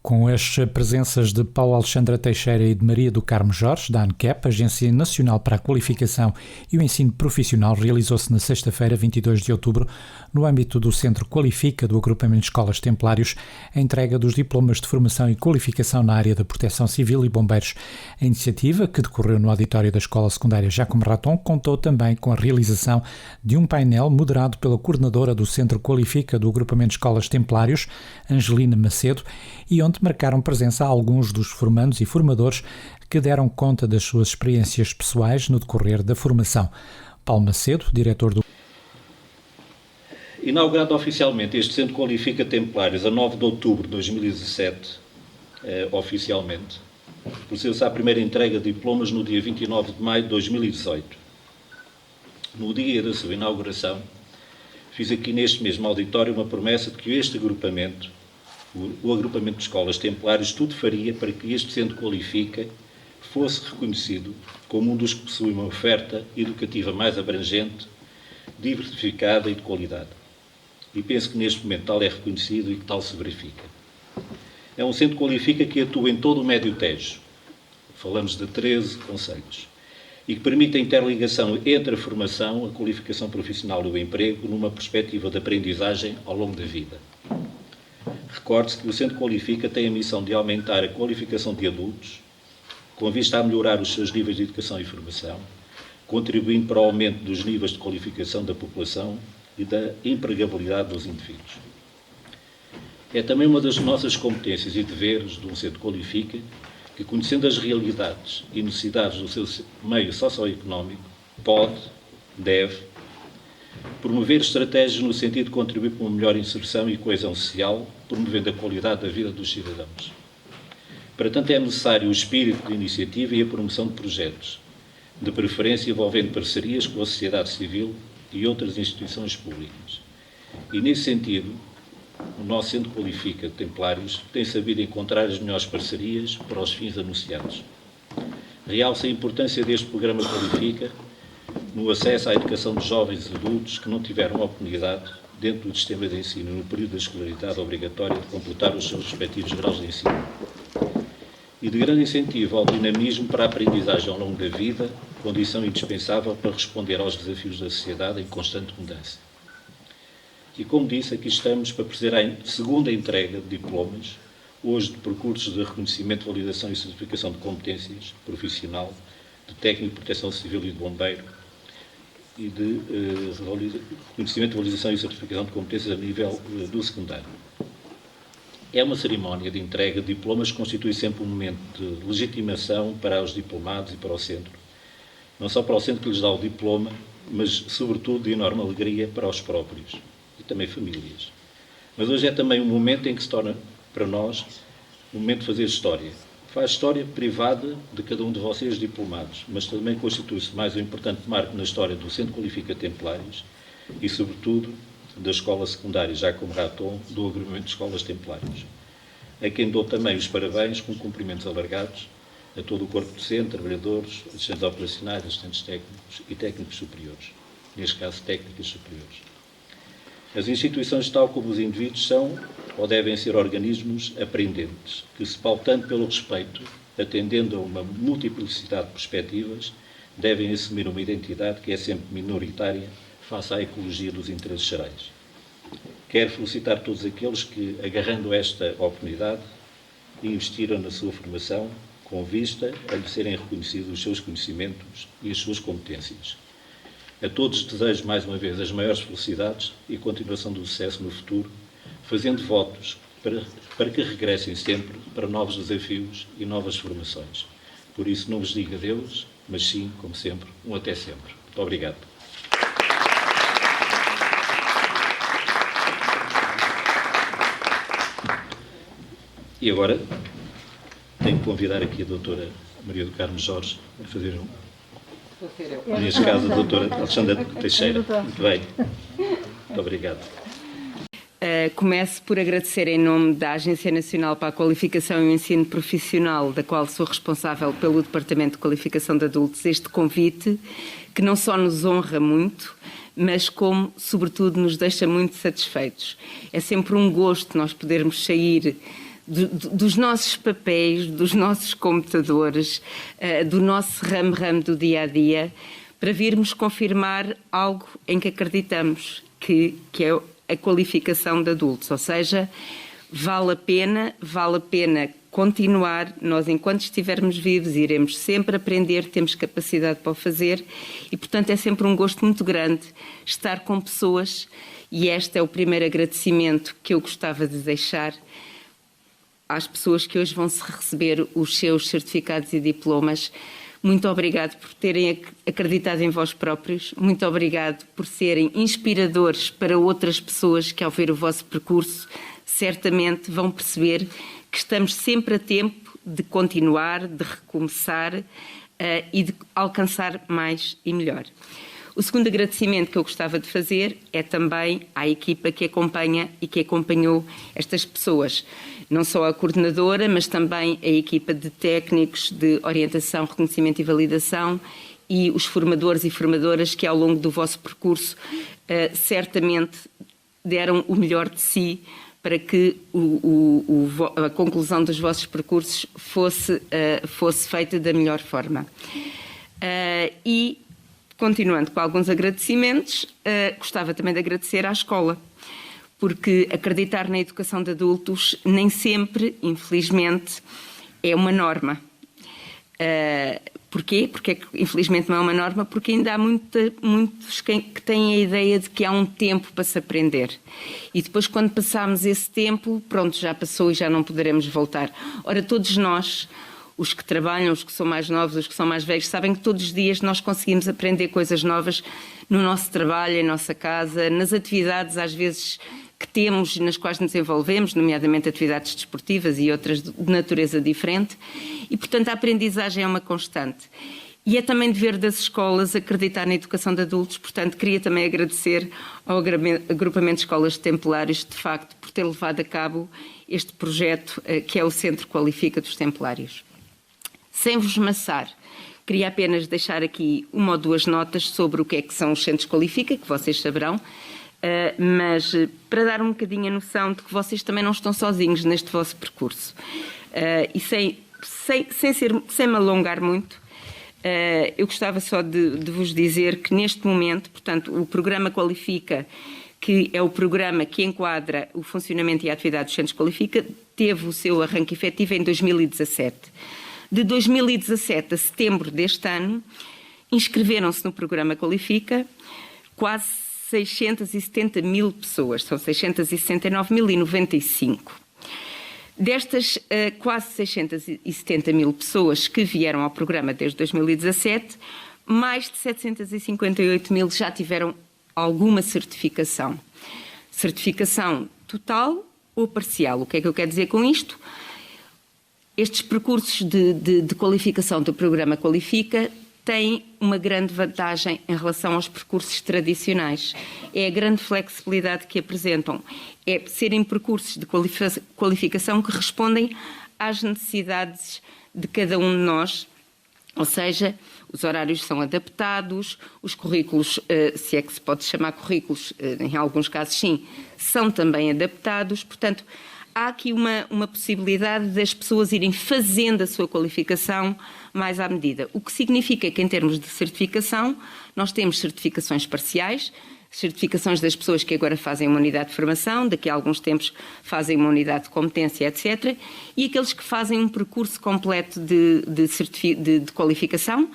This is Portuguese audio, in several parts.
Com as presenças de Paulo Alexandra Teixeira e de Maria do Carmo Jorge, da ANCAP, Agência Nacional para a Qualificação e o Ensino Profissional, realizou-se na sexta-feira, 22 de outubro, no âmbito do Centro Qualifica do Agrupamento de Escolas Templários, a entrega dos diplomas de formação e qualificação na área da Proteção Civil e Bombeiros. A iniciativa, que decorreu no auditório da Escola Secundária Jacome Raton, contou também com a realização de um painel moderado pela coordenadora do Centro Qualifica do Agrupamento de Escolas Templários, Angelina Macedo, e onde marcaram presença alguns dos formandos e formadores que deram conta das suas experiências pessoais no decorrer da formação. Paulo Macedo, diretor do... Inaugurado oficialmente, este Centro Qualifica Templários a 9 de outubro de 2017, oficialmente, procedeu-se à primeira entrega de diplomas no dia 29 de maio de 2018. No dia da sua inauguração, fiz aqui neste mesmo auditório uma promessa de que este agrupamento, o agrupamento de escolas templários, tudo faria para que este Centro Qualifica fosse reconhecido como um dos que possui uma oferta educativa mais abrangente, diversificada e de qualidade. E penso que neste momento tal é reconhecido e que tal se verifica. É um Centro Qualifica que atua em todo o Médio Tejo. Falamos de 13 concelhos. E que permite a interligação entre a formação, a qualificação profissional e o emprego numa perspectiva de aprendizagem ao longo da vida. Recorde-se que o Centro Qualifica tem a missão de aumentar a qualificação de adultos, com vista a melhorar os seus níveis de educação e formação, contribuindo para o aumento dos níveis de qualificação da população e da empregabilidade dos indivíduos. É também uma das nossas competências e deveres de um Centro Qualifica que, conhecendo as realidades e necessidades do seu meio socioeconómico, pode, deve, promover estratégias no sentido de contribuir para uma melhor inserção e coesão social, promovendo a qualidade da vida dos cidadãos. Para tanto, é necessário o espírito de iniciativa e a promoção de projetos, de preferência envolvendo parcerias com a sociedade civil e outras instituições públicas. E, nesse sentido, o nosso Centro Qualifica Templários tem sabido encontrar as melhores parcerias para os fins anunciados. Realça a importância deste programa Qualifica no acesso à educação de jovens e adultos que não tiveram a oportunidade, dentro do sistema de ensino, no período da escolaridade obrigatória, de completar os seus respectivos graus de ensino. E de grande incentivo ao dinamismo para a aprendizagem ao longo da vida, condição indispensável para responder aos desafios da sociedade em constante mudança. E, como disse, aqui estamos para fazer a segunda entrega de diplomas, hoje de percursos de reconhecimento, validação e certificação de competências profissional, de técnico de proteção civil e de bombeiro, e de reconhecimento, validação e certificação de competências a nível do secundário. É uma cerimónia de entrega de diplomas que constitui sempre um momento de legitimação para os diplomados e para o centro. Não só para o centro que lhes dá o diploma, mas, sobretudo, de enorme alegria para os próprios e também famílias. Mas hoje é também um momento em que se torna, para nós, um momento de fazer história. Faz história privada de cada um de vocês diplomados, mas também constitui-se mais um importante marco na história do Centro Qualifica Templários e, sobretudo, da Escola Secundária Jacome Raton, do Agrupamento de Escolas Templários, a quem dou também os parabéns com cumprimentos alargados a todo o corpo docente, trabalhadores, assistentes operacionais, assistentes técnicos e técnicos superiores, neste caso técnicas superiores. As instituições, tal como os indivíduos, são ou devem ser organismos aprendentes, que, se pautando pelo respeito, atendendo a uma multiplicidade de perspectivas, devem assumir uma identidade que é sempre minoritária face à ecologia dos interesses gerais. Quero felicitar todos aqueles que, agarrando esta oportunidade, investiram na sua formação com vista a lhe serem reconhecidos os seus conhecimentos e as suas competências. A todos desejo, mais uma vez, as maiores felicidades e continuação do sucesso no futuro, fazendo votos para que regressem sempre para novos desafios e novas formações. Por isso, não vos digo adeus, mas sim, como sempre, um até sempre. Muito obrigado. E agora tenho que convidar aqui a doutora Maria do Carmo Jorge a fazer neste caso a doutora Alexandra Teixeira. Muito bem. Muito obrigado. Começo por agradecer em nome da Agência Nacional para a Qualificação e o Ensino Profissional, da qual sou responsável pelo Departamento de Qualificação de Adultos, este convite, que não só nos honra muito, mas como, sobretudo, nos deixa muito satisfeitos. É sempre um gosto nós podermos sair dos nossos papéis, dos nossos computadores, do nosso ramo do dia-a-dia, para virmos confirmar algo em que acreditamos, que é a qualificação de adultos. Ou seja, vale a pena continuar. Nós, enquanto estivermos vivos, iremos sempre aprender, temos capacidade para o fazer e, portanto, é sempre um gosto muito grande estar com pessoas, e este é o primeiro agradecimento que eu gostava de deixar às pessoas que hoje vão se receber os seus certificados e diplomas. Muito obrigado por terem acreditado em vós próprios, muito obrigado por serem inspiradores para outras pessoas que, ao ver o vosso percurso, certamente vão perceber que estamos sempre a tempo de continuar, de recomeçar e de alcançar mais e melhor. O segundo agradecimento que eu gostava de fazer é também à equipa que acompanha e que acompanhou estas pessoas. Não só a coordenadora, mas também a equipa de técnicos de orientação, reconhecimento e validação e os formadores e formadoras que, ao longo do vosso percurso, certamente deram o melhor de si para que a conclusão dos vossos percursos fosse feita da melhor forma. E, continuando com alguns agradecimentos, gostava também de agradecer à escola, porque acreditar na educação de adultos nem sempre, infelizmente, é uma norma. Porquê? Porque infelizmente não é uma norma, porque ainda há muitos que têm a ideia de que há um tempo para se aprender. E depois, quando passarmos esse tempo, pronto, já passou e já não poderemos voltar. Ora, todos nós, os que trabalham, os que são mais novos, os que são mais velhos, sabem que todos os dias nós conseguimos aprender coisas novas no nosso trabalho, em nossa casa, nas atividades, às vezes, que temos, nas quais nos envolvemos, nomeadamente atividades desportivas e outras de natureza diferente, e, portanto, a aprendizagem é uma constante. E é também dever das escolas acreditar na educação de adultos, portanto, queria também agradecer ao agrupamento de escolas de Templários, de facto, por ter levado a cabo este projeto, que é o Centro Qualifica dos Templários. Sem vos maçar, queria apenas deixar aqui uma ou duas notas sobre o que é que são os Centros Qualifica, que vocês saberão, mas para dar um bocadinho a noção de que vocês também não estão sozinhos neste vosso percurso. E sem me alongar muito, eu gostava só de vos dizer que neste momento, portanto, o programa Qualifica, que é o programa que enquadra o funcionamento e a atividade dos Centros Qualifica, teve o seu arranque efetivo em 2017. De 2017 a setembro deste ano, inscreveram-se no programa Qualifica quase 670 mil pessoas, são 669.095. Destas quase 670 mil pessoas que vieram ao programa desde 2017, mais de 758 mil já tiveram alguma certificação. Certificação total ou parcial. O que é que eu quero dizer com isto? Estes percursos de qualificação do programa Qualifica têm uma grande vantagem em relação aos percursos tradicionais. É a grande flexibilidade que apresentam. É serem percursos de qualificação que respondem às necessidades de cada um de nós, ou seja, os horários são adaptados, os currículos, se é que se pode chamar currículos, em alguns casos sim, são também adaptados. Portanto, há aqui uma possibilidade das pessoas irem fazendo a sua qualificação mais à medida. O que significa que, em termos de certificação, nós temos certificações parciais, certificações das pessoas que agora fazem uma unidade de formação, daqui a alguns tempos fazem uma unidade de competência, etc. E aqueles que fazem um percurso completo de qualificação,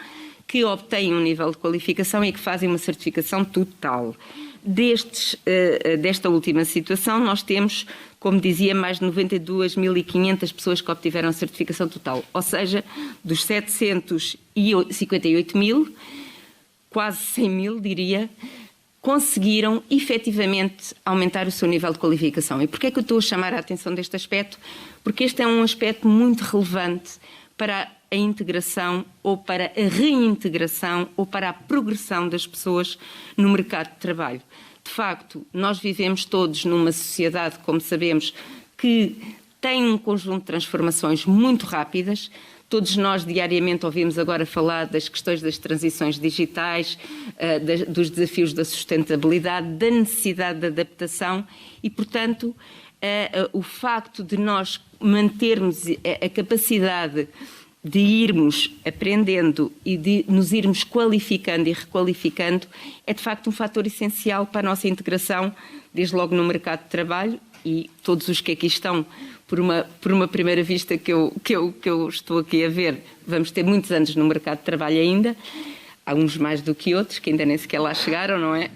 que obtêm um nível de qualificação e que fazem uma certificação total. Desta última situação, nós temos, como dizia, mais de 92.500 pessoas que obtiveram a certificação total. Ou seja, dos 758 mil, quase 100 mil, diria, conseguiram efetivamente aumentar o seu nível de qualificação. E porquê é que eu estou a chamar a atenção deste aspecto? Porque este é um aspecto muito relevante para a integração ou para a reintegração ou para a progressão das pessoas no mercado de trabalho. De facto, nós vivemos todos numa sociedade, como sabemos, que tem um conjunto de transformações muito rápidas. Todos nós diariamente ouvimos agora falar das questões das transições digitais, dos desafios da sustentabilidade, da necessidade de adaptação e, portanto, o facto de nós mantermos a capacidade de irmos aprendendo e de nos irmos qualificando e requalificando é de facto um fator essencial para a nossa integração, desde logo no mercado de trabalho, e todos os que aqui estão, por uma primeira vista que eu estou aqui a ver, vamos ter muitos anos no mercado de trabalho ainda. Há uns mais do que outros, que ainda nem sequer lá chegaram, não é?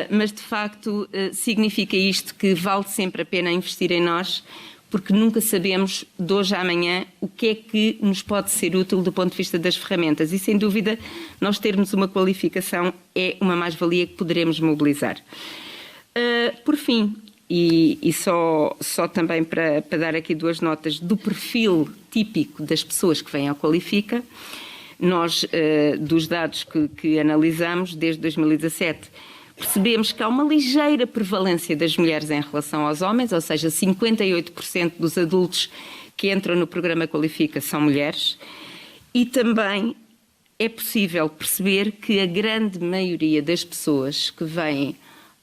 Mas, de facto, significa isto que vale sempre a pena investir em nós, porque nunca sabemos, de hoje à amanhã, o que é que nos pode ser útil do ponto de vista das ferramentas. E, sem dúvida, nós termos uma qualificação é uma mais-valia que poderemos mobilizar. Por fim, e só também para dar aqui 2 notas do perfil típico das pessoas que vêm ao Qualifica, nós, dos dados que analisamos desde 2017, percebemos que há uma ligeira prevalência das mulheres em relação aos homens, ou seja, 58% dos adultos que entram no programa Qualifica são mulheres, e também é possível perceber que a grande maioria das pessoas que vêm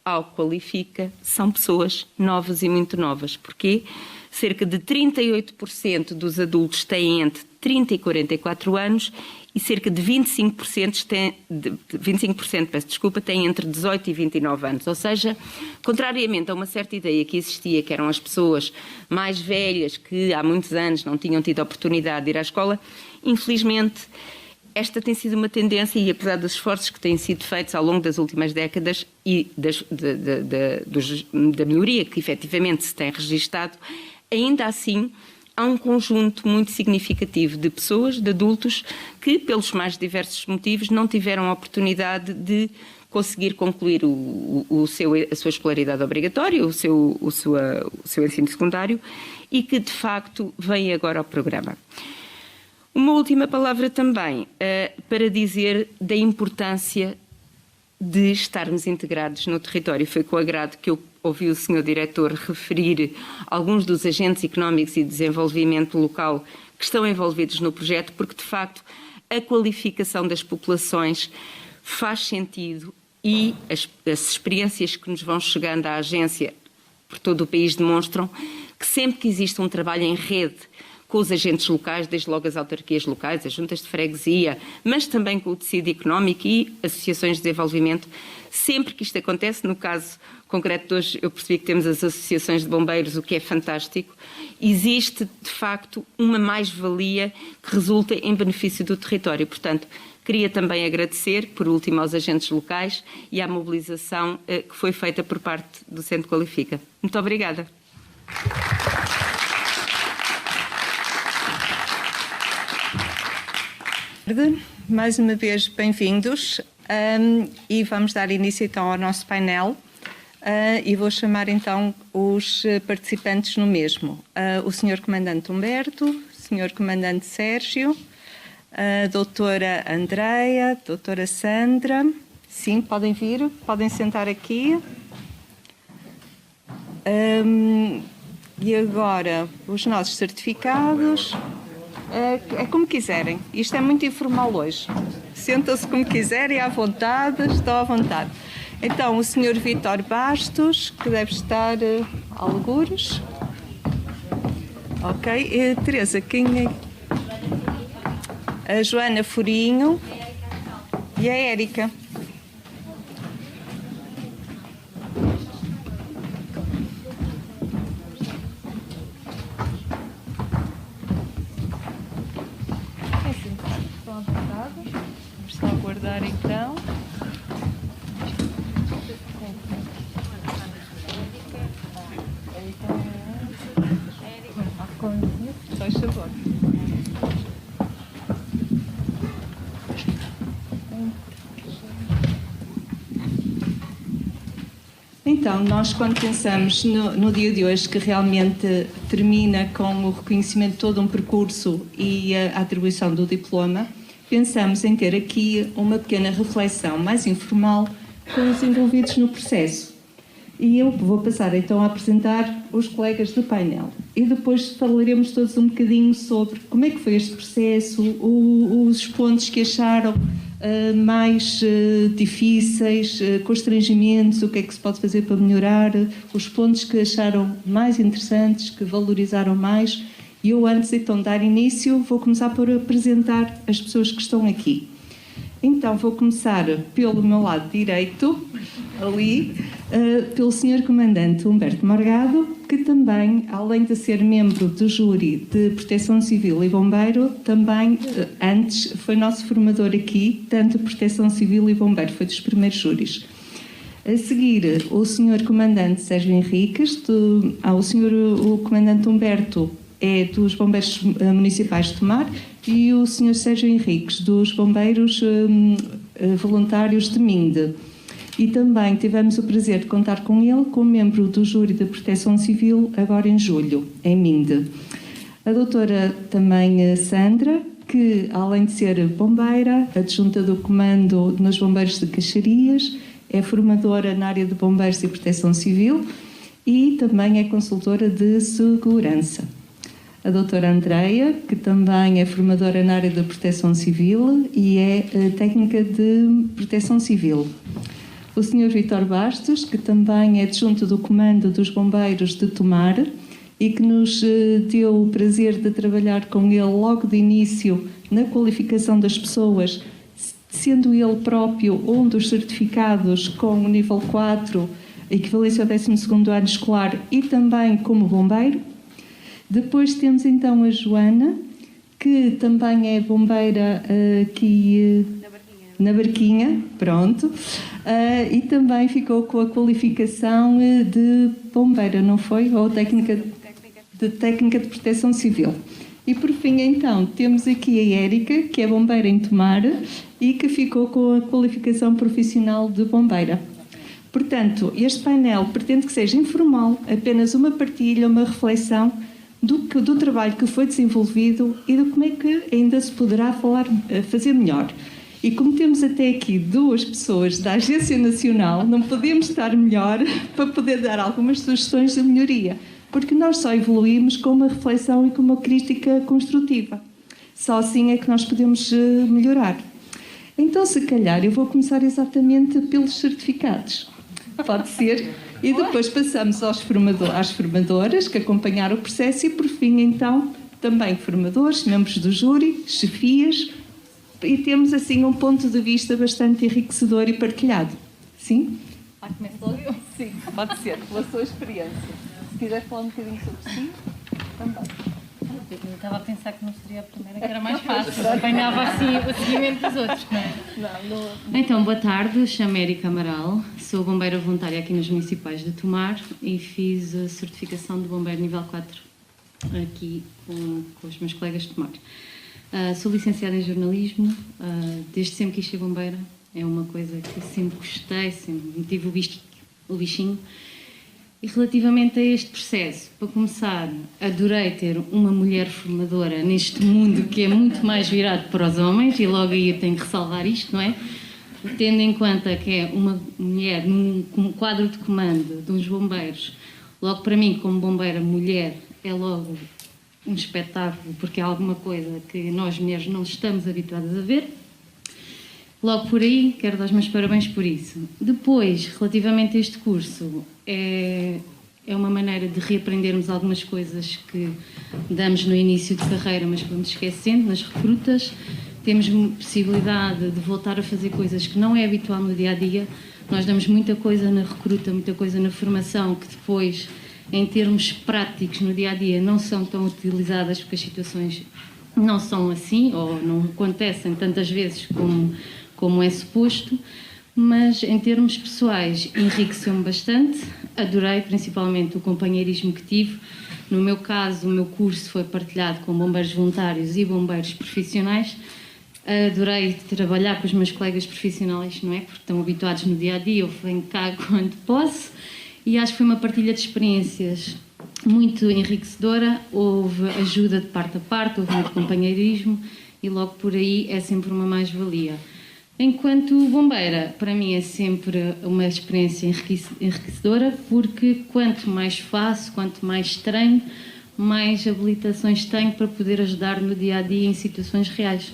ao Qualifica são pessoas novas e muito novas. Porquê? Cerca de 38% dos adultos têm entre 30 e 44 anos e cerca de 25% têm entre 18 e 29 anos. Ou seja, contrariamente a uma certa ideia que existia, que eram as pessoas mais velhas que há muitos anos não tinham tido a oportunidade de ir à escola, infelizmente esta tem sido uma tendência e apesar dos esforços que têm sido feitos ao longo das últimas décadas e da melhoria que efetivamente se tem registado, ainda assim há um conjunto muito significativo de pessoas, de adultos, que pelos mais diversos motivos não tiveram a oportunidade de conseguir concluir a sua escolaridade obrigatória, o seu ensino secundário e que de facto vêm agora ao programa. Uma última palavra também para dizer da importância de estarmos integrados no território. Foi com agrado que eu ouvi o Sr. Diretor referir alguns dos agentes económicos e de desenvolvimento local que estão envolvidos no projeto, porque de facto a qualificação das populações faz sentido e as experiências que nos vão chegando à agência por todo o país demonstram que sempre que existe um trabalho em rede com os agentes locais, desde logo as autarquias locais, as juntas de freguesia, mas também com o tecido económico e associações de desenvolvimento, sempre que isto acontece, no caso concreto de hoje eu percebi que temos as associações de bombeiros, o que é fantástico, existe de facto uma mais-valia que resulta em benefício do território. Portanto, queria também agradecer, por último, aos agentes locais e à mobilização que foi feita por parte do Centro Qualifica. Muito obrigada. Mais uma vez, bem-vindos e vamos dar início então ao nosso painel e vou chamar então os participantes no mesmo. O Sr. Comandante Humberto, Sr. Comandante Sérgio, a Doutora Andreia, Doutora Sandra. Sim, podem vir, podem sentar aqui. E agora os nossos certificados. É como quiserem. Isto é muito informal hoje. Sentam-se como quiserem, à vontade, estão à vontade. Então, o Sr. Vítor Bastos, que deve estar algures. Ok. Teresa, quem é? A Joana Furinho e a Érica. Então, faz favor. Então, nós quando pensamos no dia de hoje, que realmente termina com o reconhecimento de todo um percurso e a atribuição do diploma, pensamos em ter aqui uma pequena reflexão mais informal com os envolvidos no processo. E eu vou passar então a apresentar os colegas do painel. E depois falaremos todos um bocadinho sobre como é que foi este processo, os pontos que acharam mais difíceis, constrangimentos, o que é que se pode fazer para melhorar, os pontos que acharam mais interessantes, que valorizaram mais. E eu, antes então de dar início, vou começar por apresentar as pessoas que estão aqui. Então, vou começar pelo meu lado direito, ali, pelo Sr. Comandante Humberto Morgado, que também, além de ser membro do júri de Proteção Civil e Bombeiro, também, antes, foi nosso formador aqui, tanto Proteção Civil e Bombeiro, foi dos primeiros júris. A seguir, o Sr. Comandante Sérgio Henriques, o Comandante Humberto é dos Bombeiros Municipais de Tomar, e o Sr. Sérgio Henriques, dos Bombeiros Voluntários de Minde. E também tivemos o prazer de contar com ele como membro do Júri de Proteção Civil, agora em julho, em Minde. A doutora também Sandra, que além de ser bombeira, adjunta do comando nos Bombeiros de Caxarias, é formadora na área de Bombeiros e Proteção Civil e também é consultora de segurança. A doutora Andreia, que também é formadora na área da Proteção Civil e é técnica de Proteção Civil. O Sr. Vítor Bastos, que também é adjunto do Comando dos Bombeiros de Tomar e que nos deu o prazer de trabalhar com ele logo de início na qualificação das pessoas, sendo ele próprio um dos certificados com o nível 4, equivalência ao 12º ano escolar e também como bombeiro. Depois temos então a Joana, que também é bombeira aqui na Barquinha, pronto, e também ficou com a qualificação de bombeira, não foi? Ou técnica de proteção civil. E por fim então temos aqui a Érica, que é bombeira em Tomar e que ficou com a qualificação profissional de bombeira. Portanto, este painel pretende que seja informal, apenas uma partilha, uma reflexão do trabalho que foi desenvolvido e de como é que ainda se poderá fazer melhor. E como temos até aqui duas pessoas da Agência Nacional, não podemos estar melhor para poder dar algumas sugestões de melhoria, porque nós só evoluímos com uma reflexão e com uma crítica construtiva. Só assim é que nós podemos melhorar. Então, se calhar, eu vou começar exatamente pelos certificados. Pode ser? E depois passamos às formadoras que acompanharam o processo e, por fim, então, também formadores, membros do júri, chefias, e temos, assim, um ponto de vista bastante enriquecedor e partilhado. Sim? Começo logo eu? Sim, pode ser, pela sua experiência. Se quiseres falar um bocadinho sobre si, também. Eu estava a pensar que não seria a primeira, que era mais fácil. Apanhava assim o seguimento dos outros, não é? Não. Então, boa tarde, chamo-me Érica Amaral, sou bombeira voluntária aqui nos Municipais de Tomar e fiz a certificação de bombeiro nível 4 aqui com os meus colegas de Tomar. Sou licenciada em jornalismo, desde sempre quis ser bombeira, é uma coisa que sempre gostei, sempre tive o bichinho. E relativamente a este processo, para começar, adorei ter uma mulher formadora neste mundo que é muito mais virado para os homens, e logo aí eu tenho que ressalvar isto, não é? Tendo em conta que é uma mulher num quadro de comando de uns bombeiros, logo para mim, como bombeira mulher, é logo um espetáculo, porque é alguma coisa que nós mulheres não estamos habituadas a ver. Logo por aí, quero dar os meus parabéns por isso. Depois, relativamente a este curso, é uma maneira de reaprendermos algumas coisas que damos no início de carreira, mas vamos esquecendo, nas recrutas. Temos possibilidade de voltar a fazer coisas que não é habitual no dia-a-dia. Nós damos muita coisa na recruta, muita coisa na formação, que depois, em termos práticos, no dia-a-dia, não são tão utilizadas, porque as situações não são assim, ou não acontecem tantas vezes como é suposto, mas em termos pessoais enriqueceu-me bastante, adorei principalmente o companheirismo que tive. No meu caso, o meu curso foi partilhado com bombeiros voluntários e bombeiros profissionais. Adorei trabalhar com os meus colegas profissionais, não é? Porque estão habituados no dia-a-dia, eu venho cá quando posso, e acho que foi uma partilha de experiências muito enriquecedora, houve ajuda de parte a parte, houve muito companheirismo, e logo por aí é sempre uma mais-valia. Enquanto bombeira, para mim é sempre uma experiência enriquecedora, porque quanto mais faço, quanto mais treino, mais habilitações tenho para poder ajudar no dia-a-dia em situações reais.